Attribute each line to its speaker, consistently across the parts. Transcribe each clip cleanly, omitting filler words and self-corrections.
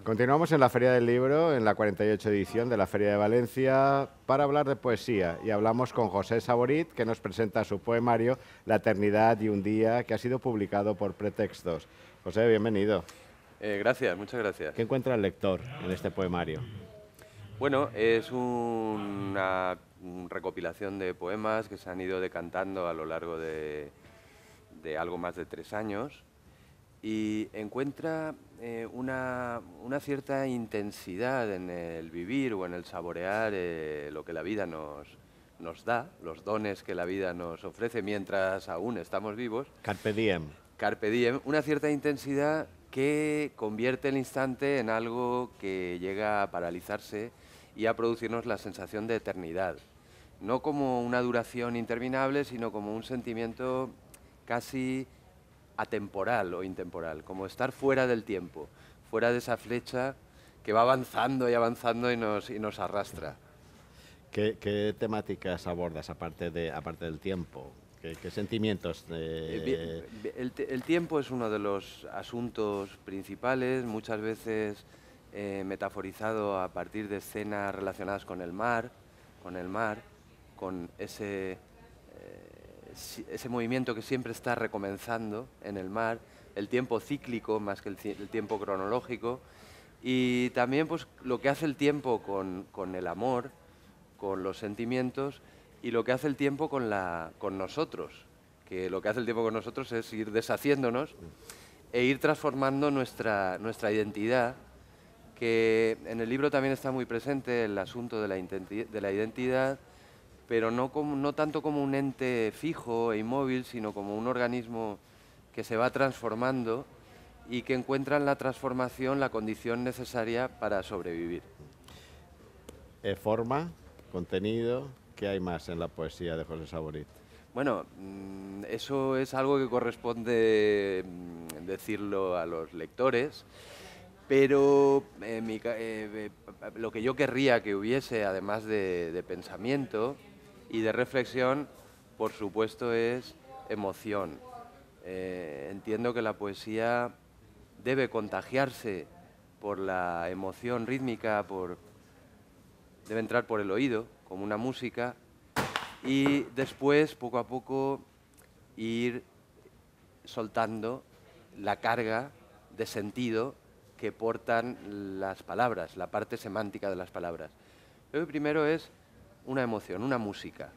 Speaker 1: Continuamos en la Feria del Libro, en la 48 edición de la Feria de Valencia, para hablar de poesía. Y hablamos con José Saborit, que nos presenta su poemario La eternidad y un día, que ha sido publicado por Pretextos. José, bienvenido.
Speaker 2: Gracias, muchas gracias.
Speaker 1: ¿Qué encuentra el lector en este poemario?
Speaker 2: Bueno, es una recopilación de poemas que se han ido decantando a lo largo de algo más de 3 años y encuentra una cierta intensidad en el vivir o en el saborear lo que la vida nos da, los dones que la vida nos ofrece mientras aún estamos vivos.
Speaker 1: Carpe diem.
Speaker 2: Carpe diem, una cierta intensidad que convierte el instante en algo que llega a paralizarse y a producirnos la sensación de eternidad. No como una duración interminable, sino como un sentimiento casi atemporal o intemporal, como estar fuera del tiempo, fuera de esa flecha que va avanzando y avanzando y nos arrastra.
Speaker 1: ¿Qué temáticas abordas aparte del tiempo? ¿Qué sentimientos?
Speaker 2: El tiempo es uno de los asuntos principales, muchas veces metaforizado a partir de escenas relacionadas con el mar, con ese movimiento que siempre está recomenzando en el mar, el tiempo cíclico más que el tiempo cronológico, y también pues, lo que hace el tiempo con el amor, con los sentimientos, y lo que hace el tiempo con nosotros, que lo que hace el tiempo con nosotros es ir deshaciéndonos e ir transformando nuestra identidad, que en el libro también está muy presente el asunto de la identidad, pero no tanto como un ente fijo e inmóvil, sino como un organismo que se va transformando y que encuentra en la transformación la condición necesaria para sobrevivir.
Speaker 1: Forma, contenido, ¿qué hay más en la poesía de José Saborit?
Speaker 2: Bueno, eso es algo que corresponde decirlo a los lectores, pero lo que yo querría que hubiese, además de pensamiento y de reflexión, por supuesto, es emoción. Entiendo que la poesía debe contagiarse por la emoción rítmica, debe entrar por el oído, como una música, y después, poco a poco, ir soltando la carga de sentido que portan las palabras, la parte semántica de las palabras. Pero primero es una emoción, una música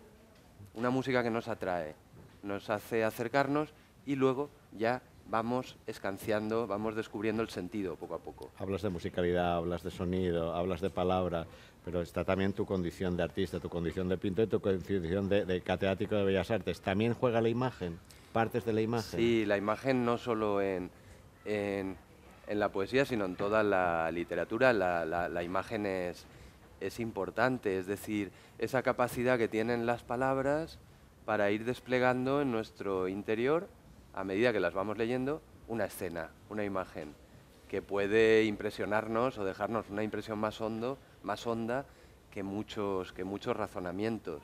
Speaker 2: que nos atrae, nos hace acercarnos y luego ya vamos escanciando, vamos descubriendo el sentido poco a poco.
Speaker 1: Hablas de musicalidad, hablas de sonido, hablas de palabra, pero está también tu condición de artista, tu condición de pintor y tu condición de catedrático de Bellas Artes. ¿También juega la imagen? ¿Partes de la imagen?
Speaker 2: Sí, la imagen no solo en la poesía, sino en toda la literatura. La imagen es importante, es decir, esa capacidad que tienen las palabras para ir desplegando en nuestro interior, a medida que las vamos leyendo, una escena, una imagen, que puede impresionarnos o dejarnos una impresión más honda que muchos razonamientos.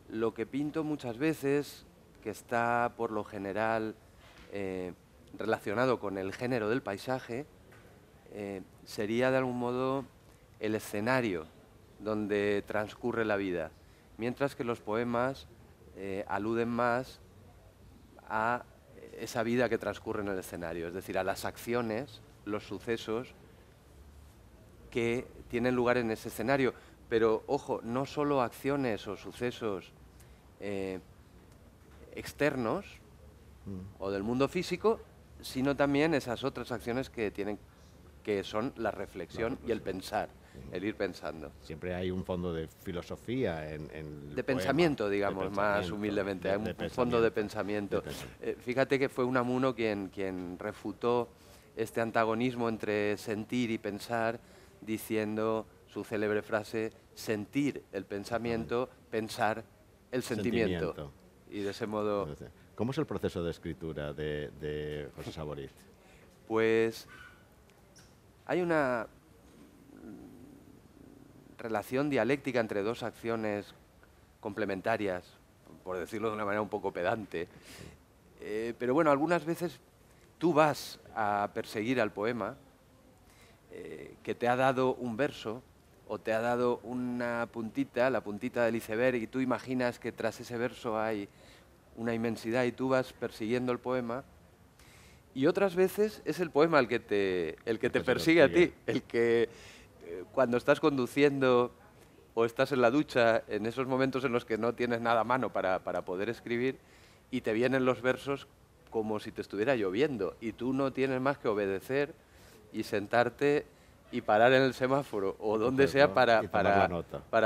Speaker 2: Lo que pinto muchas veces, que está por lo general relacionado con el género del paisaje, sería de algún modo el escenario donde transcurre la vida, mientras que los poemas aluden más a esa vida que transcurre en el escenario, es decir, a las acciones, los sucesos que tienen lugar en ese escenario. Pero, ojo, no solo acciones o sucesos externos o del mundo físico, sino también esas otras acciones que son la reflexión y el pensar, el ir pensando.
Speaker 1: Siempre hay un fondo de filosofía en el
Speaker 2: de
Speaker 1: poema,
Speaker 2: pensamiento, digamos, más humildemente, hay un fondo de pensamiento. Fíjate que fue Unamuno quien refutó este antagonismo entre sentir y pensar, diciendo su célebre frase: sentir el pensamiento, pensar el sentimiento. Y de ese modo...
Speaker 1: ¿Cómo es el proceso de escritura de José Saborit?
Speaker 2: Pues hay una relación dialéctica entre dos acciones complementarias, por decirlo de una manera un poco pedante. Pero bueno, algunas veces tú vas a perseguir al poema, que te ha dado un verso o te ha dado una puntita, la puntita del iceberg, y tú imaginas que tras ese verso hay una inmensidad y tú vas persiguiendo el poema, y otras veces es el poema el que te persigue a ti, el que cuando estás conduciendo o estás en la ducha, en esos momentos en los que no tienes nada a mano para poder escribir, y te vienen los versos como si te estuviera lloviendo, y tú no tienes más que obedecer y sentarte y parar en el semáforo o donde sea para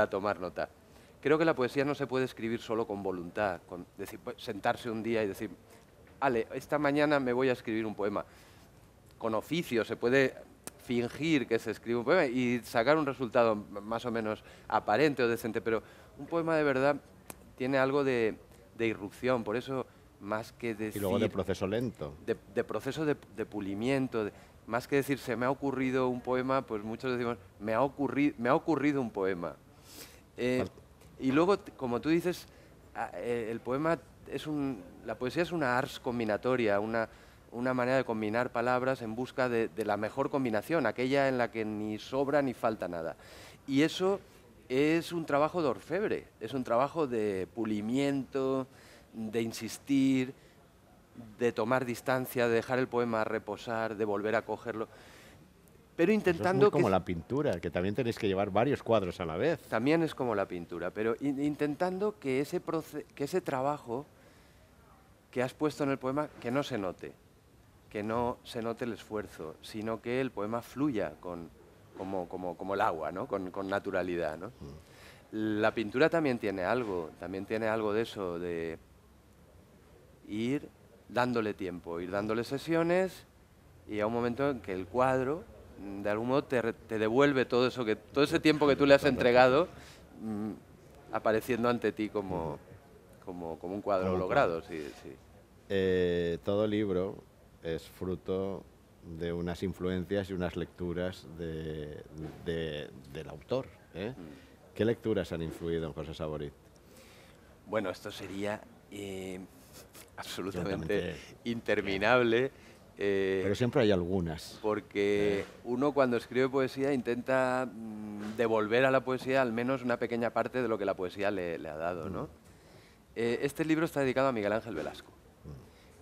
Speaker 2: tomar nota. Creo que la poesía no se puede escribir solo con voluntad, con decir, pues, sentarse un día y decir, vale, esta mañana me voy a escribir un poema. Con oficio se puede fingir que se escribe un poema y sacar un resultado más o menos aparente o decente, pero un poema de verdad tiene algo de irrupción, por eso más que decir...
Speaker 1: Y luego de proceso lento.
Speaker 2: De proceso de pulimiento, más que decir se me ha ocurrido un poema, pues muchos decimos me ha ocurrido un poema. Y luego, como tú dices, el poema la poesía es una ars combinatoria, una manera de combinar palabras en busca de la mejor combinación, aquella en la que ni sobra ni falta nada. Y eso es un trabajo de orfebre, es un trabajo de pulimiento, de insistir, de tomar distancia, de dejar el poema reposar, de volver a cogerlo. Pero intentando...
Speaker 1: Eso es muy como la pintura, que también tenéis que llevar varios cuadros a la vez.
Speaker 2: También es como la pintura, pero intentando que ese trabajo que has puesto en el poema, que no se note el esfuerzo, sino que el poema fluya como el agua, ¿no? con naturalidad, ¿no? La pintura también tiene algo de eso, de ir dándole tiempo, ir dándole sesiones, y a un momento en que el cuadro de algún modo te devuelve todo ese tiempo que tú le has entregado, apareciendo ante ti como un cuadro logrado. Sí.
Speaker 1: Todo libro es fruto de unas influencias y unas lecturas del autor, ¿eh? ¿Qué lecturas han influido en José Saborit?
Speaker 2: Bueno, esto sería absolutamente interminable.
Speaker 1: Pero siempre hay algunas.
Speaker 2: Porque uno cuando escribe poesía intenta devolver a la poesía al menos una pequeña parte de lo que la poesía le ha dado, ¿no? Este libro está dedicado a Miguel Ángel Velasco.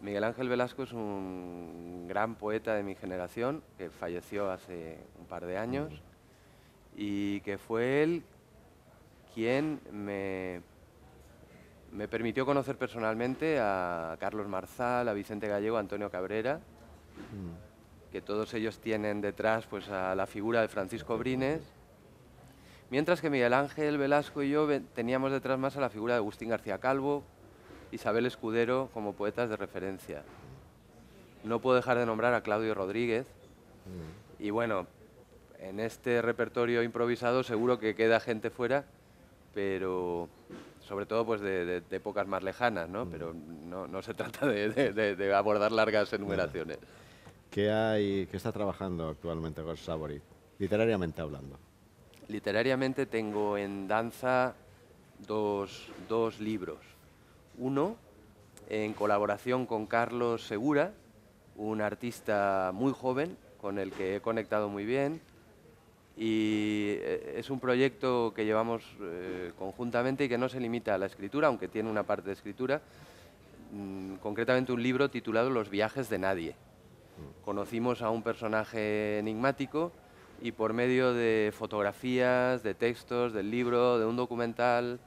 Speaker 2: Miguel Ángel Velasco es un gran poeta de mi generación que falleció hace un par de años y que fue él quien me permitió conocer personalmente a Carlos Marzal, a Vicente Gallego, a Antonio Cabrera, que todos ellos tienen detrás pues, a la figura de Francisco Brines, mientras que Miguel Ángel Velasco y yo teníamos detrás más a la figura de Agustín García Calvo, Isabel Escudero como poetas de referencia. No puedo dejar de nombrar a Claudio Rodríguez, y bueno, en este repertorio improvisado seguro que queda gente fuera, pero sobre todo pues de épocas más lejanas, ¿no? Pero no se trata de abordar largas enumeraciones.
Speaker 1: ¿Qué está trabajando actualmente José Saborit, literariamente hablando?
Speaker 2: Literariamente tengo en danza dos libros. Uno, en colaboración con Carlos Segura, un artista muy joven con el que he conectado muy bien, y es un proyecto que llevamos conjuntamente y que no se limita a la escritura, aunque tiene una parte de escritura, concretamente un libro titulado Los viajes de nadie. Conocimos a un personaje enigmático y por medio de fotografías, de textos, del libro, de un documental,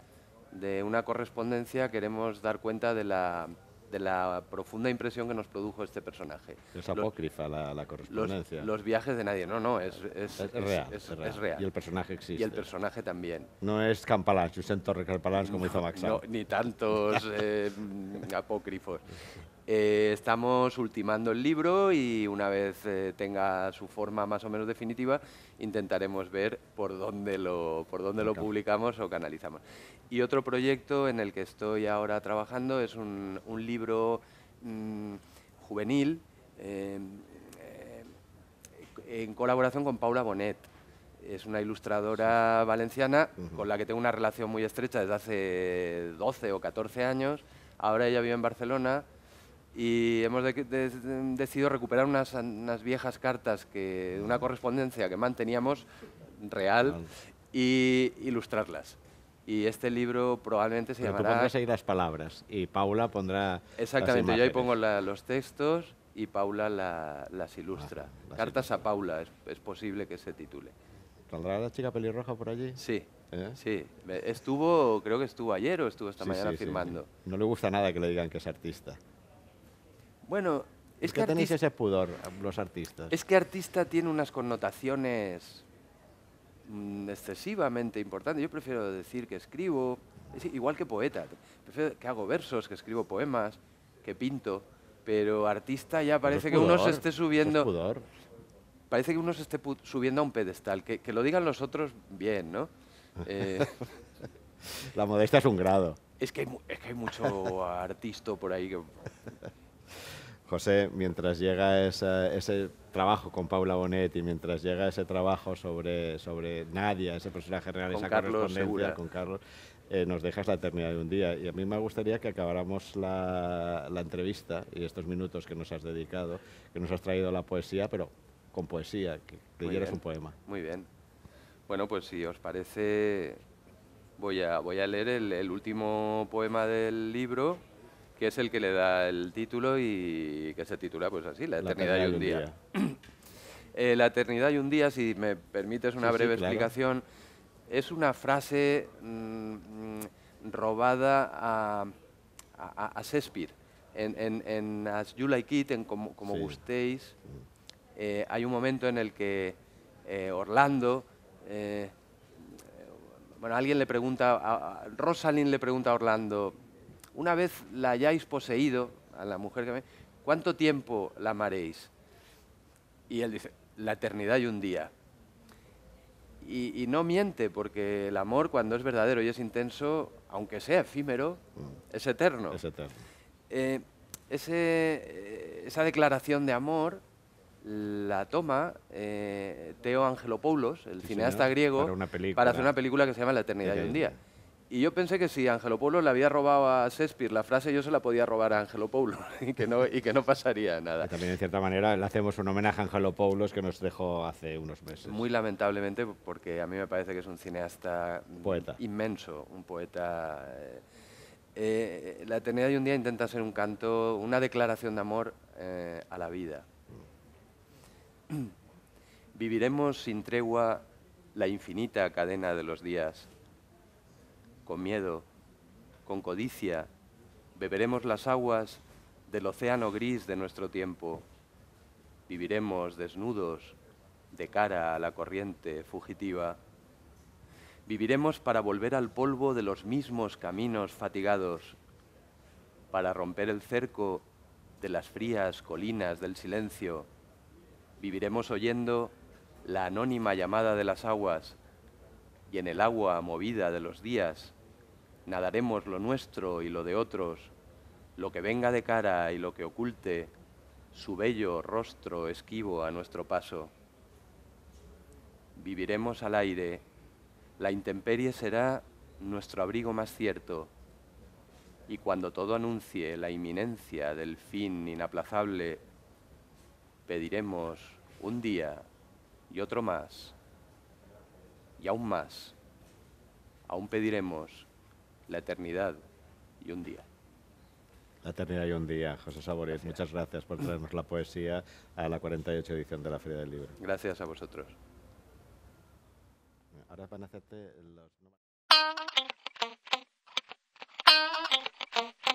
Speaker 2: de una correspondencia, queremos dar cuenta de la profunda impresión que nos produjo este personaje.
Speaker 1: Es apócrifa la correspondencia.
Speaker 2: Los viajes de nadie, no, es real.
Speaker 1: Es real. Y el personaje existe.
Speaker 2: Y el personaje también.
Speaker 1: No es Campalans, Josep Torre Campalans, como hizo Max Sau.
Speaker 2: No, ni tantos apócrifos. Estamos ultimando el libro y una vez tenga su forma más o menos definitiva, intentaremos ver por dónde lo publicamos o canalizamos. Y otro proyecto en el que estoy ahora trabajando es un libro juvenil en colaboración con Paula Bonet. Es una ilustradora valenciana con la que tengo una relación muy estrecha desde hace 12 o 14 años. Ahora ella vive en Barcelona y hemos decidido recuperar unas viejas cartas, una correspondencia que manteníamos real, y ilustrarlas. Y este libro probablemente se llamará...
Speaker 1: Tú pondrás ahí las palabras y Paula pondrá
Speaker 2: Exactamente,
Speaker 1: las
Speaker 2: yo ahí
Speaker 1: imágenes.
Speaker 2: pongo los textos y Paula las ilustra. Cartas a Paula, es posible que se titule.
Speaker 1: ¿Saldrá la chica pelirroja por allí?
Speaker 2: Sí,
Speaker 1: ¿Eh?
Speaker 2: sí. Creo que estuvo ayer o estuvo esta mañana firmando.
Speaker 1: No le gusta nada que le digan que es artista.
Speaker 2: Bueno,
Speaker 1: ¿Es que tenéis ese pudor, los artistas?
Speaker 2: Es que artista tiene unas connotaciones excesivamente importantes. Yo prefiero decir que escribo, es igual que poeta. Prefiero que hago versos, que escribo poemas, que pinto, pero artista ya parece que uno se esté subiendo...
Speaker 1: Eso es pudor.
Speaker 2: Parece que uno se esté subiendo a un pedestal. Que lo digan los otros bien, ¿no?
Speaker 1: La modestia es un grado.
Speaker 2: Es que hay mucho artista por ahí que...
Speaker 1: José, mientras llega ese trabajo con Paula Bonet y mientras llega ese trabajo sobre Nadia, ese personaje real,
Speaker 2: con
Speaker 1: esa
Speaker 2: Carlos
Speaker 1: correspondencia
Speaker 2: Segura,
Speaker 1: con Carlos, nos dejas la eternidad de un día. Y a mí me gustaría que acabáramos la entrevista y estos minutos que nos has dedicado, que nos has traído la poesía, pero con poesía, que leyeras un poema.
Speaker 2: Muy bien. Bueno, pues si os parece, voy a leer el último poema del libro, que es el que le da el título y que se titula pues así, La eternidad y un día. La eternidad y un día, si me permites una breve explicación, es una frase robada a Shakespeare. En As You Like It, en Como gustéis, hay un momento en el que Orlando... bueno, alguien le pregunta, Rosalind le pregunta a Orlando, una vez la hayáis poseído, a la mujer que ¿cuánto tiempo la amaréis? Y él dice, la eternidad y un día. Y no miente, porque el amor, cuando es verdadero y es intenso, aunque sea efímero, es eterno.
Speaker 1: Es eterno.
Speaker 2: Esa declaración de amor la toma Theo Angelopoulos, el cineasta griego, para hacer una película que se llama La eternidad y un día. Y yo pensé que si Angelopoulos le había robado a Shakespeare la frase, yo se la podía robar a Angelopoulos y que no pasaría nada.
Speaker 1: Y también, en cierta manera, le hacemos un homenaje a Angelopoulos que nos dejó hace unos meses.
Speaker 2: Muy lamentablemente, porque a mí me parece que es un cineasta inmenso, un poeta. La eternidad y un día intenta ser un canto, una declaración de amor a la vida. Viviremos sin tregua la infinita cadena de los días. Con miedo, con codicia, beberemos las aguas del océano gris de nuestro tiempo. Viviremos desnudos, de cara a la corriente fugitiva. Viviremos para volver al polvo de los mismos caminos fatigados, para romper el cerco de las frías colinas del silencio. Viviremos oyendo la anónima llamada de las aguas, y en el agua movida de los días nadaremos lo nuestro y lo de otros, lo que venga de cara y lo que oculte su bello rostro esquivo a nuestro paso. Viviremos al aire, la intemperie será nuestro abrigo más cierto, y cuando todo anuncie la inminencia del fin inaplazable, pediremos un día y otro más, y aún más. Aún pediremos la eternidad y un día.
Speaker 1: La eternidad y un día, José Saborit. Muchas gracias por traernos la poesía a la 48 edición de la Feria del Libro.
Speaker 2: Gracias a vosotros.
Speaker 1: Ahora van a hacerte los...